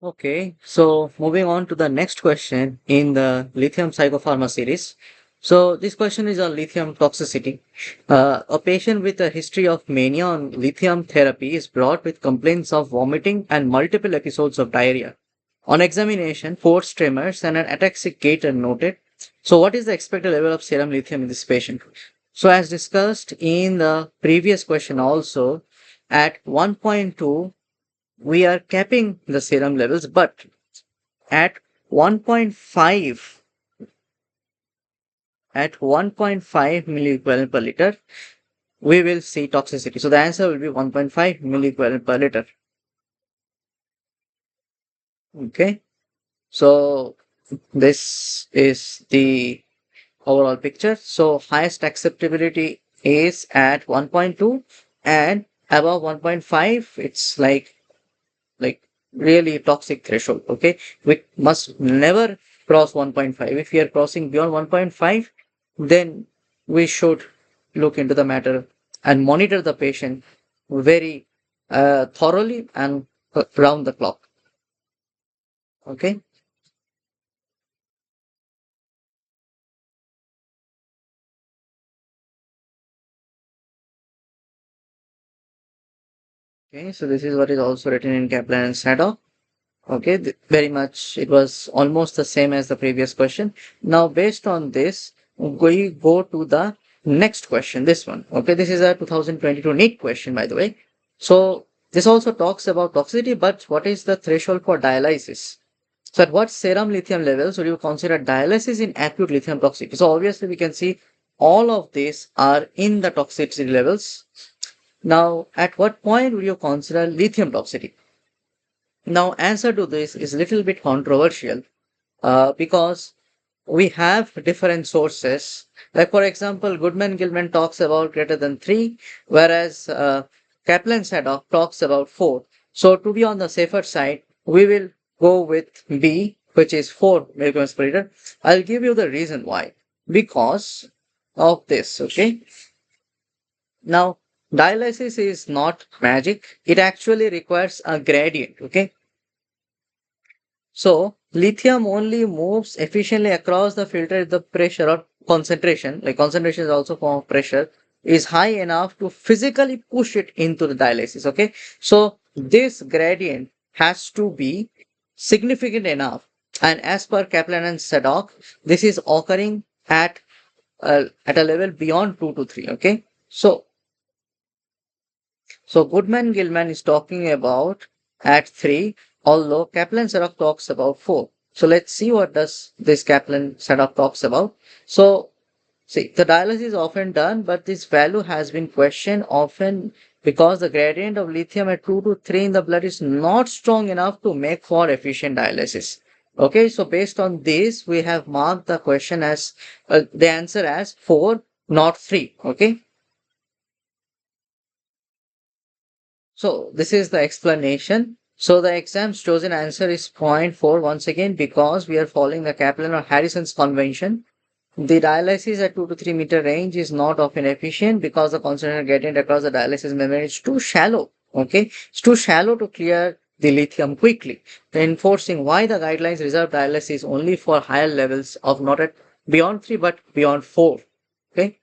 Okay, so moving on to the next question in the lithium psychopharma series. So this question is on lithium toxicity. A patient with a history of mania on lithium therapy is brought with complaints of vomiting and multiple episodes of diarrhea. On examination, forced tremors and an ataxic gait are noted. So what is the expected level of serum lithium in this patient? So as discussed in the previous question also, at 1.2 we are capping the serum levels, but at 1.5 milliequivalent per liter, we will see toxicity. So the answer will be 1.5 milliequivalent per liter. Okay. So this is the overall picture. So highest acceptability is at 1.2 and above 1.5, it's like really toxic threshold. Okay, we must never cross 1.5. If we are crossing beyond 1.5, then we should look into the matter and monitor the patient very thoroughly and round the clock. Okay. Okay, so this is what is also written in Kaplan and Sadov. Okay, very much it was almost the same as the previous question. Now, based on this, we go to the next question, this one. Okay, this is a 2022 NEET question, by the way. So, this also talks about toxicity, but what is the threshold for dialysis? So, at what serum lithium levels would you consider dialysis in acute lithium toxicity? So, obviously, we can see all of these are in the toxicity levels. Now, at what point would you consider lithium toxicity? Now, answer to this is a little bit controversial because we have different sources. Like, for example, Goodman-Gilman talks about greater than 3, whereas Kaplan-Sadov talks about 4. So, to be on the safer side, we will go with B, which is 4 milligrams per liter. I'll give you the reason why. Because of this, okay? Now, dialysis is not magic. It actually requires a gradient, okay? So lithium only moves efficiently across the filter if the pressure or concentration, like concentration is also form of pressure, is high enough to physically push it into the dialysis. Okay. So this gradient has to be significant enough. And as per Kaplan and Sadok, this is occurring at a level beyond 2 to 3. Okay. So Goodman Gilman is talking about at 3, although Kaplan Seraph talks about 4. So let's see what does this Kaplan Seraph talks about. So see, the dialysis is often done, but this value has been questioned often because the gradient of lithium at 2 to 3 in the blood is not strong enough to make for efficient dialysis. Okay, so based on this, we have marked the question as the answer as 4, not 3. Okay. So this is the explanation. So the exam's chosen answer is point 0.4 once again because we are following the Kaplan or Harrison's convention. The dialysis at 2 to 3 meter range is not often efficient because the concentration gradient across the dialysis membrane is too shallow. Okay, it's too shallow to clear the lithium quickly, reinforcing why the guidelines reserve dialysis only for higher levels of not at beyond 3 but beyond 4. Okay.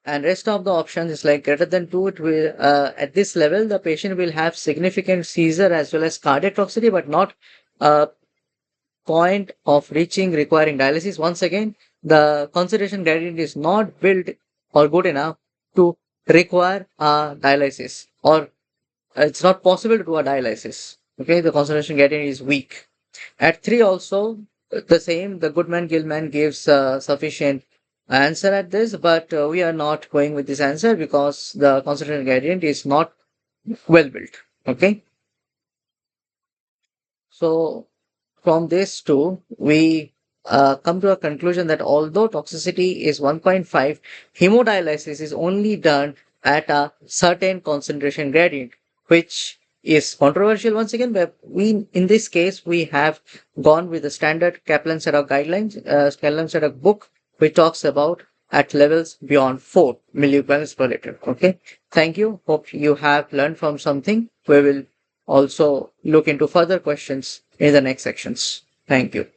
And rest of the options is like greater than 2, it will at this level the patient will have significant seizure as well as cardiac toxicity but not a point of reaching requiring dialysis. Once again, the concentration gradient is not built or good enough to require a dialysis, or it's not possible to do a dialysis. Okay, the concentration gradient is weak. At 3 also the same, the Goodman Gilman gives sufficient answer at this, but we are not going with this answer because the concentration gradient is not well built. Okay. So from this too, we come to a conclusion that although toxicity is 1.5, hemodialysis is only done at a certain concentration gradient, which is controversial once again. But we, in this case, we have gone with the standard Kaplan-Serra guidelines, Kaplan-Serra book, which talks about at levels beyond 4 milligrams per liter. Okay. Thank you. Hope you have learned from something. We will also look into further questions in the next sections. Thank you.